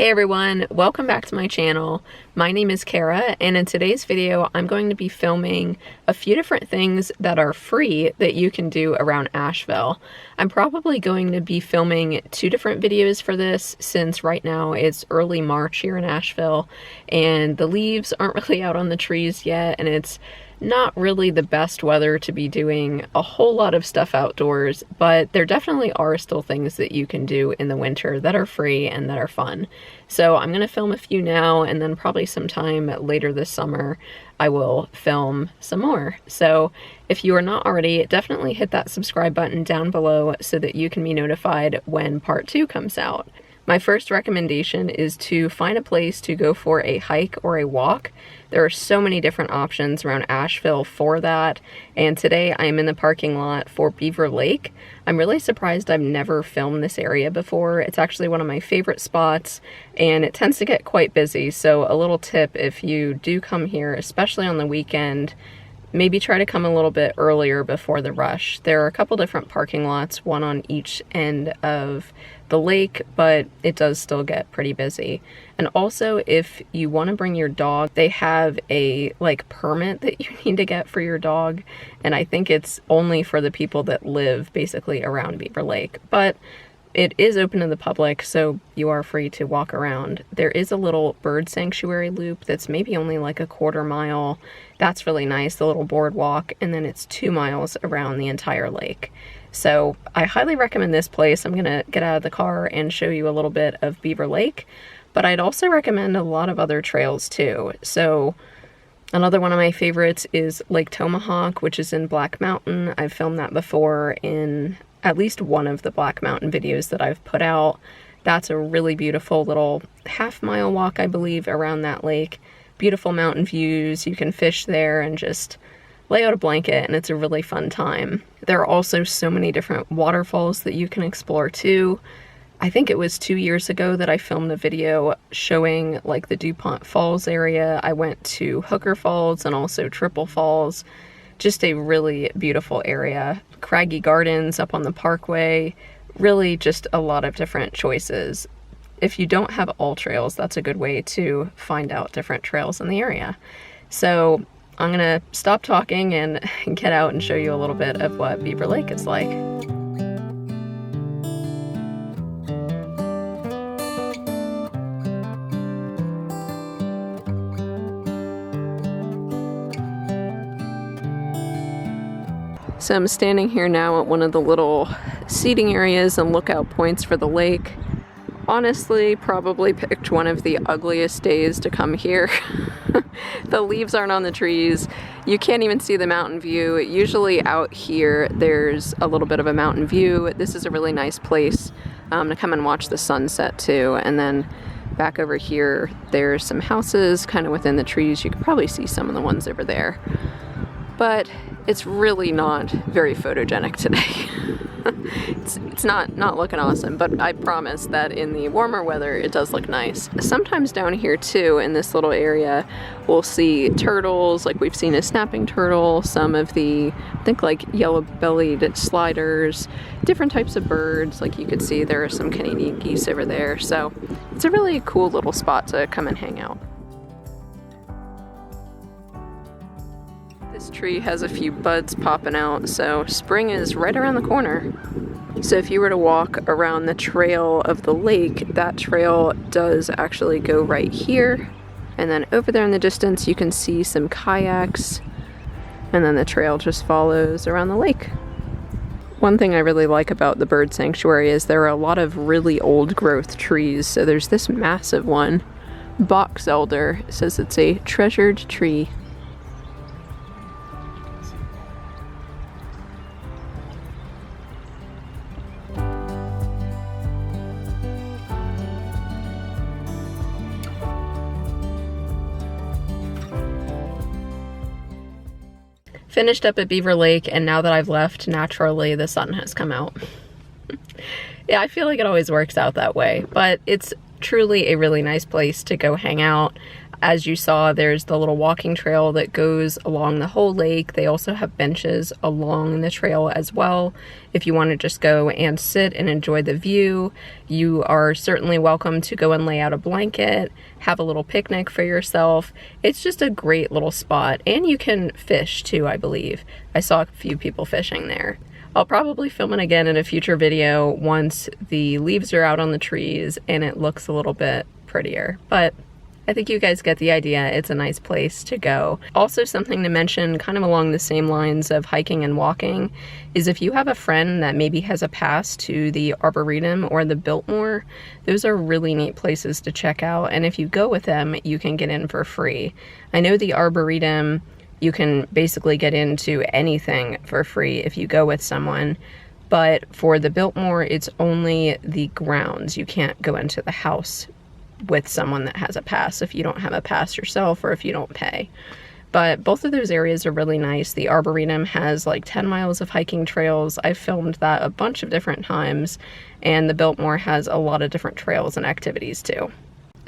Hey everyone, welcome back to my channel. My name is Kara, and in today's video I'm going to be filming a few different things that are free that you can do around Asheville. I'm probably going to be filming two different videos for this since right now it's early March here in Asheville and the leaves aren't really out on the trees yet, and it's not really the best weather to be doing a whole lot of stuff outdoors, but there definitely are still things that you can do in the winter that are free and that are fun. So I'm gonna film a few now, and then probably sometime later this summer I will film some more. So if you are not already, definitely hit that subscribe button down below so that you can be notified when part 2 comes out. My first recommendation is to find a place to go for a hike or a walk. There are so many different options around Asheville for that, and today I am in the parking lot for Beaver Lake. I'm really surprised I've never filmed this area before. It's actually one of my favorite spots, and it tends to get quite busy, so a little tip if you do come here, especially on the weekend, maybe try to come a little bit earlier before the rush. There are a couple different parking lots, one on each end of the lake, but it does still get pretty busy. And also, if you want to bring your dog, they have a permit that you need to get for your dog, and I think it's only for the people that live basically around Beaver Lake, but it is open to the public, so you are free to walk around. There is a little bird sanctuary loop that's maybe only like a quarter mile. That's really nice, the little boardwalk, and then it's 2 miles around the entire lake. So I highly recommend this place. I'm gonna get out of the car and show you a little bit of Beaver Lake, but I'd also recommend a lot of other trails too. So another one of my favorites is Lake Tomahawk, which is in Black Mountain. I've filmed that before in at least one of the Black Mountain videos that I've put out. That's a really beautiful little half-mile walk, I believe, around that lake. Beautiful mountain views, you can fish there and just lay out a blanket, and it's a really fun time. There are also so many different waterfalls that you can explore too. I think it was 2 years ago that I filmed a video showing like the DuPont Falls area. I went to Hooker Falls and also Triple Falls. Just a really beautiful area. Craggy Gardens up on the Parkway. Really just a lot of different choices. If you don't have all trails, that's a good way to find out different trails in the area. So I'm gonna stop talking and get out and show you a little bit of what Beaver Lake is like. So I'm standing here now at one of the little seating areas and lookout points for the lake. Honestly, probably picked one of the ugliest days to come here. The leaves aren't on the trees. You can't even see the mountain view. Usually out here there's a little bit of a mountain view. This is a really nice place to come and watch the sunset too. And then back over here there's some houses kind of within the trees. You can probably see some of the ones over there. But it's really not very photogenic today. It's not looking awesome, but I promise that in the warmer weather it does look nice. Sometimes down here too, in this little area, we'll see turtles, like we've seen a snapping turtle, some of the, I think like yellow-bellied sliders, different types of birds. Like you could see there are some Canadian geese over there, so it's a really cool little spot to come and hang out. This tree has a few buds popping out, so spring is right around the corner. So if you were to walk around the trail of the lake, that trail does actually go right here. And then over there in the distance you can see some kayaks, and then the trail just follows around the lake. One thing I really like about the bird sanctuary is there are a lot of really old growth trees. So there's this massive one, box elder. It says it's a treasured tree. Finished up at Beaver Lake, and now that I've left, naturally the sun has come out. Yeah, I feel like it always works out that way, but it's truly a really nice place to go hang out. As you saw, there's the little walking trail that goes along the whole lake. They also have benches along the trail as well. If you want to just go and sit and enjoy the view, you are certainly welcome to go and lay out a blanket, have a little picnic for yourself. It's just a great little spot, and you can fish too, I believe. I saw a few people fishing there. I'll probably film it again in a future video once the leaves are out on the trees and it looks a little bit prettier, but I think you guys get the idea. It's a nice place to go. Also, something to mention kind of along the same lines of hiking and walking is if you have a friend that maybe has a pass to the Arboretum or the Biltmore, those are really neat places to check out, and if you go with them, you can get in for free. I know the Arboretum, you can basically get into anything for free if you go with someone, but for the Biltmore, it's only the grounds. You can't go into the house with someone that has a pass if you don't have a pass yourself or if you don't pay. But both of those areas are really nice. The Arboretum has like 10 miles of hiking trails. I've filmed that a bunch of different times, and the Biltmore has a lot of different trails and activities too.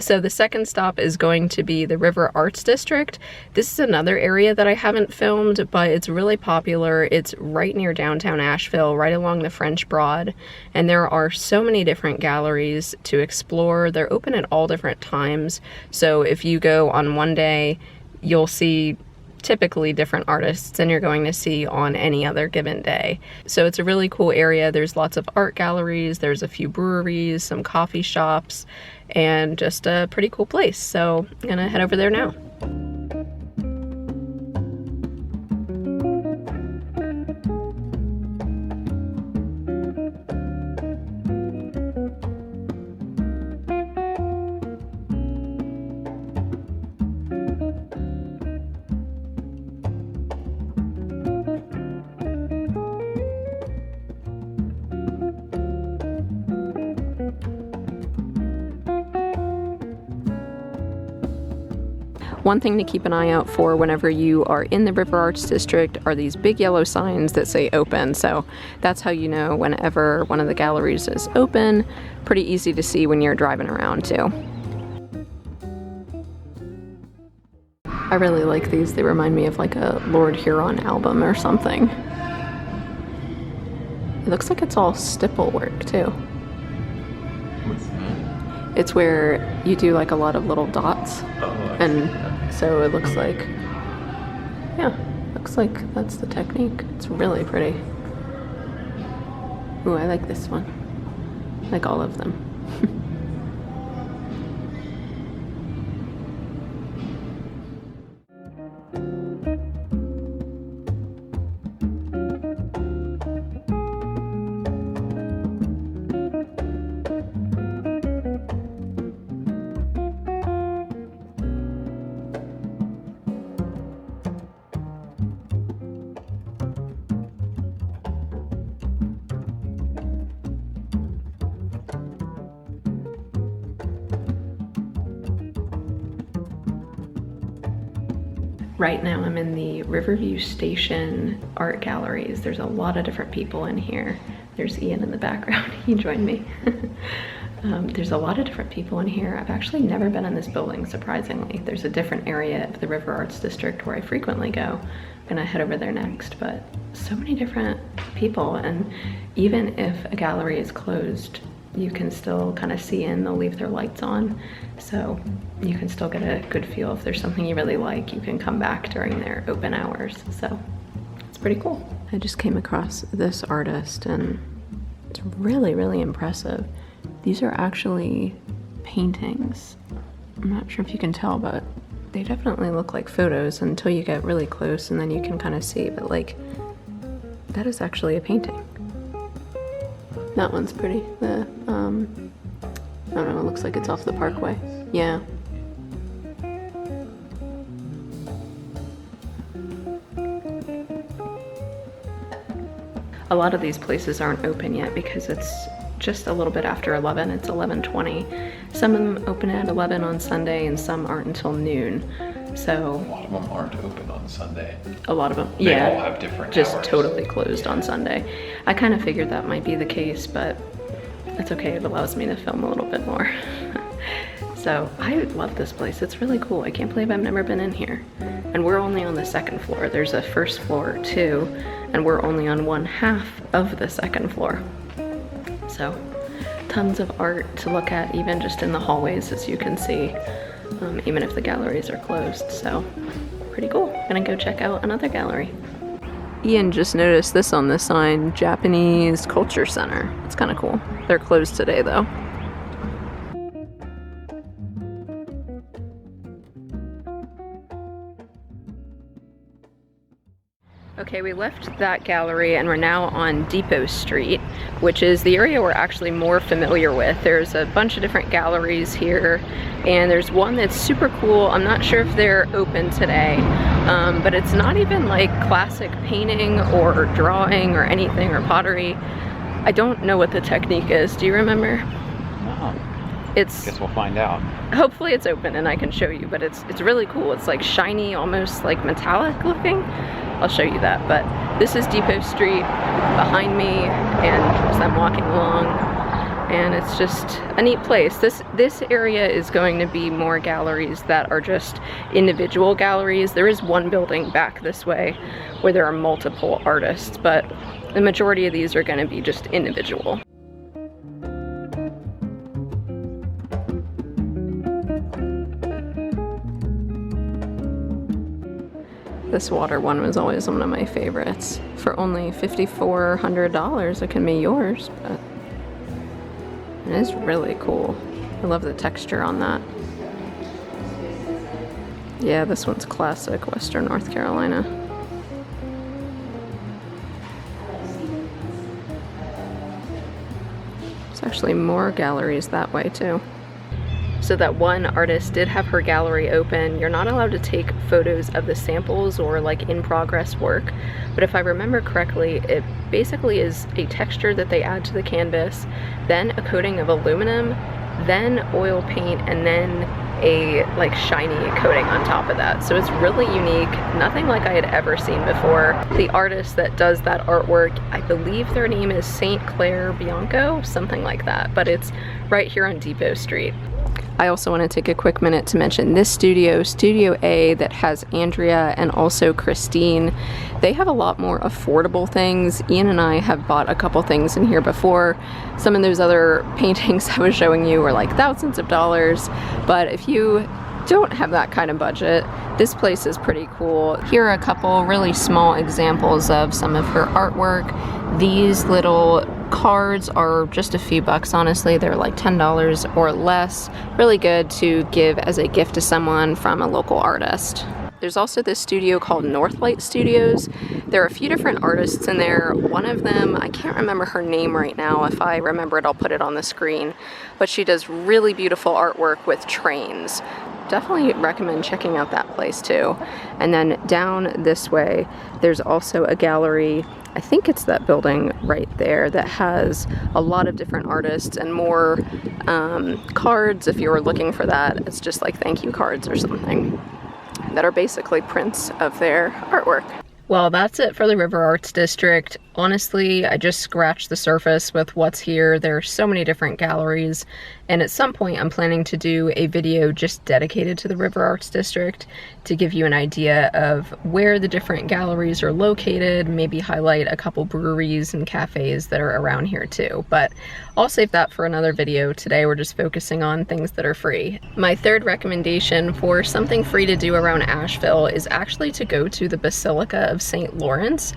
So the second stop is going to be the River Arts District. This is another area that I haven't filmed, but it's really popular. It's right near downtown Asheville, right along the French Broad, and there are so many different galleries to explore. They're open at all different times, so if you go on one day, you'll see typically different artists than you're going to see on any other given day. So it's a really cool area. There's lots of art galleries, there's a few breweries, some coffee shops, and just a pretty cool place. So I'm gonna head over there now. One thing to keep an eye out for whenever you are in the River Arts District are these big yellow signs that say open. So that's how you know whenever one of the galleries is open. Pretty easy to see when you're driving around too. I really like these. They remind me of like a Lord Huron album or something. It looks like it's all stipple work too. What's that? It's where you do like a lot of little dots. Oh, And so it looks like, yeah, looks like that's the technique. It's really pretty. Ooh, I like this one. I like all of them. Right now I'm in the Riverview Station art galleries. There's a lot of different people in here. There's Ian in the background, he joined me. There's a lot of different people in here. I've actually never been in this building, surprisingly. There's a different area of the River Arts District where I frequently go. I'm gonna head over there next, but so many different people, and even if a gallery is closed, you can still kind of see in, they'll leave their lights on. So you can still get a good feel. If there's something you really like, you can come back during their open hours. So it's pretty cool. I just came across this artist and it's really, really impressive. These are actually paintings. I'm not sure if you can tell, but they definitely look like photos until you get really close, and then you can kind of see, but like, that is actually a painting. That one's pretty. The, I don't know, it looks like it's off the parkway. Yeah. A lot of these places aren't open yet because it's just a little bit after 11. It's 11:20. Some of them open at 11 on Sunday and some aren't until noon. So A lot of them aren't open on Sunday. a lot of them, They yeah, all have different just hours. totally closed on Sunday. I kind of figured that might be the case, but that's okay. It allows me to film a little bit more. So I love this place. It's really cool. I can't believe I've never been in here. And we're only on the second floor. There's a first floor too, and we're only on 1/2 of the second floor. So tons of art to look at, even just in the hallways, as you can see, even if the galleries are closed. So pretty cool. Gonna go check out another gallery. Ian just noticed this on the sign, Japanese Culture Center. It's kind of cool. They're closed today though. Okay, we left that gallery and we're now on Depot Street, which is the area we're actually more familiar with. There's a bunch of different galleries here, and there's one that's super cool. I'm not sure if they're open today, but it's not even like classic painting or drawing or anything, or pottery. I don't know what the technique is. Do you remember? No. It's, guess we'll find out. Hopefully it's open and I can show you, but it's really cool. It's like shiny, almost like metallic looking. I'll show you that. But this is Depot Street behind me, and as I'm walking along, and it's just a neat place. This area is going to be more galleries that are just individual galleries. There is one building back this way where there are multiple artists, but the majority of these are going to be just individual. This water one was always one of my favorites. For only $5,400, it can be yours, but it is really cool. I love the texture on that. Yeah, this one's classic, Western North Carolina. There's actually more galleries that way too. So that one artist did have her gallery open. You're not allowed to take photos of the samples or like in progress work, but if I remember correctly, it basically is a texture that they add to the canvas, then a coating of aluminum, then oil paint, and then a like shiny coating on top of that. So it's really unique, nothing like I had ever seen before. The artist that does that artwork, I believe their name is St. Clair Bianco, something like that, but it's right here on Depot Street. I also want to take a quick minute to mention this studio, Studio A, that has Andrea and also Christine. They have a lot more affordable things. Ian and I have bought a couple things in here before. Some of those other paintings I was showing you were like thousands of dollars, but if you don't have that kind of budget, this place is pretty cool. Here are a couple really small examples of some of her artwork. These little cards are just a few bucks, honestly. They're like $10 or less. Really good to give as a gift to someone from a local artist. There's also this studio called Northlight Studios. There are a few different artists in there. One of them, I can't remember her name right now. If I remember it, I'll put it on the screen. But she does really beautiful artwork with trains. Definitely recommend checking out that place too. And then down this way, there's also a gallery. I think it's that building right there that has a lot of different artists and more cards if you were looking for that. It's just like thank you cards or something that are basically prints of their artwork. Well, that's it for the River Arts District. Honestly, I just scratched the surface with what's here. There are so many different galleries, and at some point I'm planning to do a video just dedicated to the River Arts District to give you an idea of where the different galleries are located, maybe highlight a couple breweries and cafes that are around here too, but I'll save that for another video. Today we're just focusing on things that are free. My third recommendation for something free to do around Asheville is actually to go to the Basilica of St. Lawrence.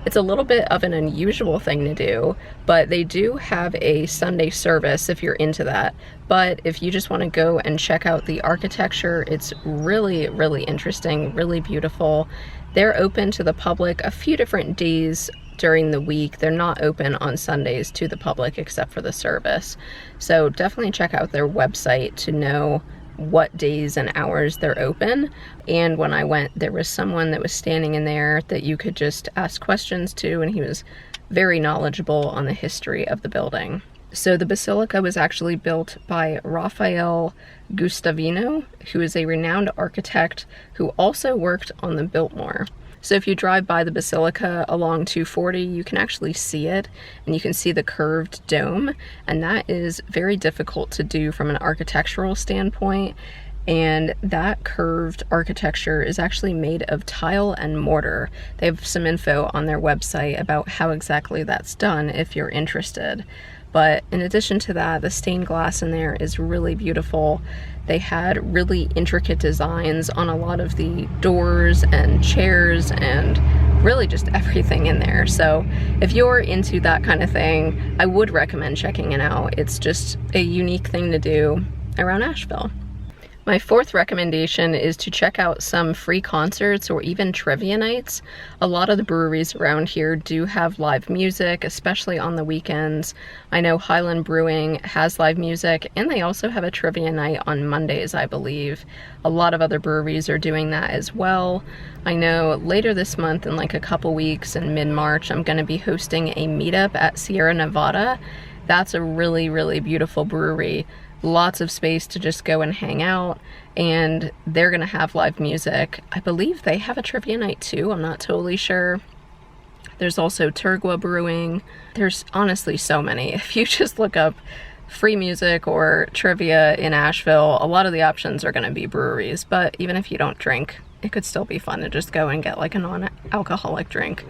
It's a little bit of an unusual thing to do, but they do have a Sunday service if you're into that. But if you just want to go and check out the architecture, it's really, really interesting, really beautiful. They're open to the public a few different days during the week. They're not open on Sundays to the public except for the service. So definitely check out their website to know what days and hours they're open. And when I went, there was someone that was standing in there that you could just ask questions to, and he was very knowledgeable on the history of the building. So the basilica was actually built by Raphael Guastavino, who is a renowned architect who also worked on the Biltmore. So if you drive by the Basilica along 240, you can actually see it, and you can see the curved dome, and that is very difficult to do from an architectural standpoint. And that curved architecture is actually made of tile and mortar. They have some info on their website about how exactly that's done if you're interested. But in addition to that, the stained glass in there is really beautiful. They had really intricate designs on a lot of the doors and chairs and really just everything in there. So if you're into that kind of thing, I would recommend checking it out. It's just a unique thing to do around Asheville. My fourth recommendation is to check out some free concerts or even trivia nights. A lot of the breweries around here do have live music, especially on the weekends. I know Highland Brewing has live music, and they also have a trivia night on Mondays, I believe. A lot of other breweries are doing that as well. I know later this month, in like a couple weeks in mid-March, I'm going to be hosting a meetup at Sierra Nevada. That's a really, really beautiful brewery. Lots of space to just go and hang out, and they're gonna have live music. I believe they have a trivia night too, I'm not totally sure. There's also Turgua Brewing. There's honestly so many. If you just look up free music or trivia in Asheville, a lot of the options are gonna be breweries, but even if you don't drink, it could still be fun to just go and get like a non-alcoholic drink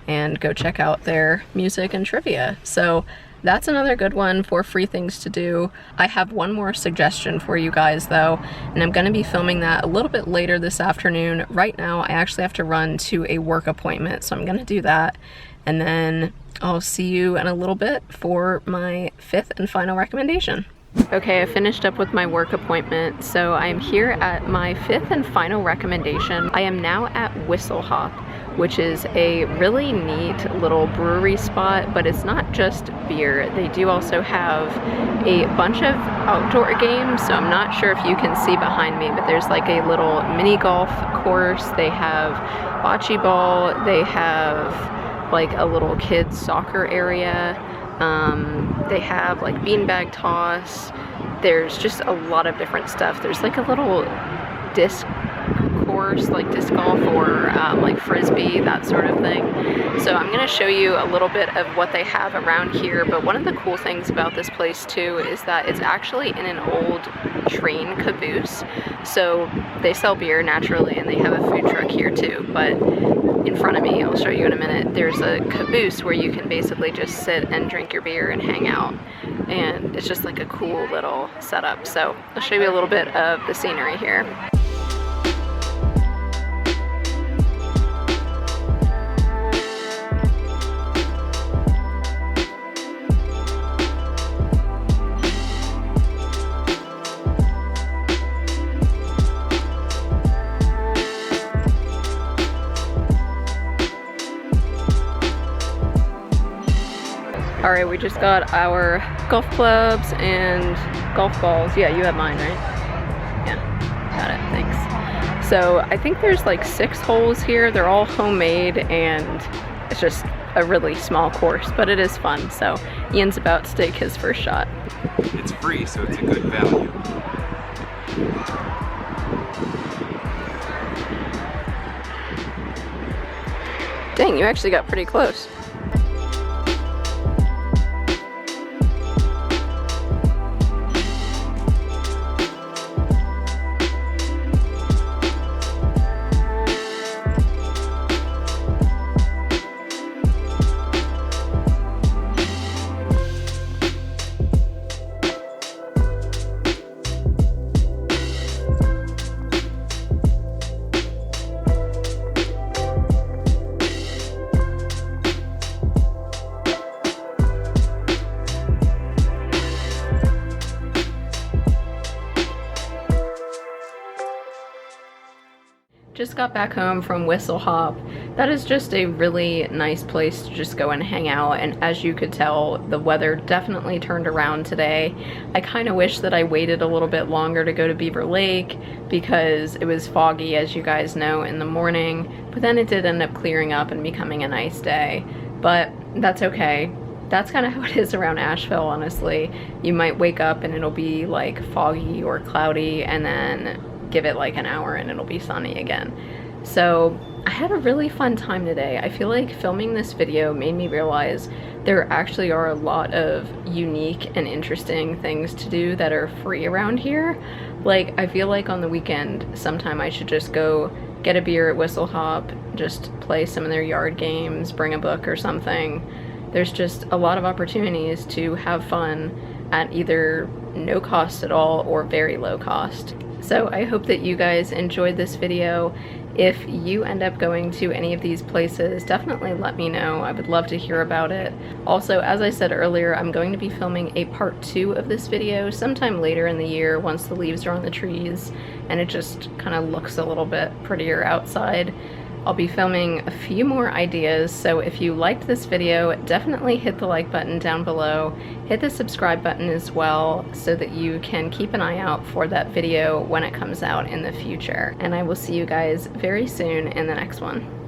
and go check out their music and trivia. So that's another good one for free things to do. I have one more suggestion for you guys though, and I'm gonna be filming that a little bit later this afternoon. Right now, I actually have to run to a work appointment, so I'm gonna do that. And then I'll see you in a little bit for my fifth and final recommendation. Okay, I finished up with my work appointment, so I'm here at my fifth and final recommendation. I am now at Whistle Hop, which is a really neat little brewery spot, but it's not just beer. They do also have a bunch of outdoor games, so I'm not sure if you can see behind me, but there's like a little mini golf course. They have bocce ball, they have like a little kids soccer area. They have like beanbag toss. There's just a lot of different stuff. There's like a little disc course, like disc golf or like frisbee, that sort of thing. So I'm gonna show you a little bit of what they have around here, but one of the cool things about this place too is that it's actually in an old train caboose. So they sell beer naturally, and they have a food truck here too, but in front of me, I'll show you in a minute, there's a caboose where you can basically just sit and drink your beer and hang out, and it's just like a cool little setup. So I'll show you a little bit of the scenery here. All right, we just got our golf clubs and golf balls. Yeah, you have mine, right? Yeah, got it, thanks. So I think there's like 6 holes here. They're all homemade, and it's just a really small course, but it is fun. So Ian's about to take his first shot. It's free, so it's a good value. Dang, you actually got pretty close. Just got back home from Whistle Hop. That is just a really nice place to just go and hang out, and as you could tell, the weather definitely turned around today. I kind of wish that I waited a little bit longer to go to Beaver Lake because it was foggy, as you guys know, in the morning, but then it did end up clearing up and becoming a nice day. But that's okay. That's kind of how it is around Asheville, honestly. You might wake up and it'll be like foggy or cloudy, and then give it like an hour and it'll be sunny again. So I had a really fun time today. I feel like filming this video made me realize there actually are a lot of unique and interesting things to do that are free around here. Like, I feel like on the weekend, sometime I should just go get a beer at Whistle Hop, just play some of their yard games, bring a book or something. There's just a lot of opportunities to have fun at either no cost at all or very low cost. So I hope that you guys enjoyed this video. If you end up going to any of these places, definitely let me know. I would love to hear about it. Also, as I said earlier, I'm going to be filming a part 2 of this video sometime later in the year once the leaves are on the trees and it just kind of looks a little bit prettier outside. I'll be filming a few more ideas, so if you liked this video, definitely hit the like button down below. Hit the subscribe button as well so that you can keep an eye out for that video when it comes out in the future. And I will see you guys very soon in the next one.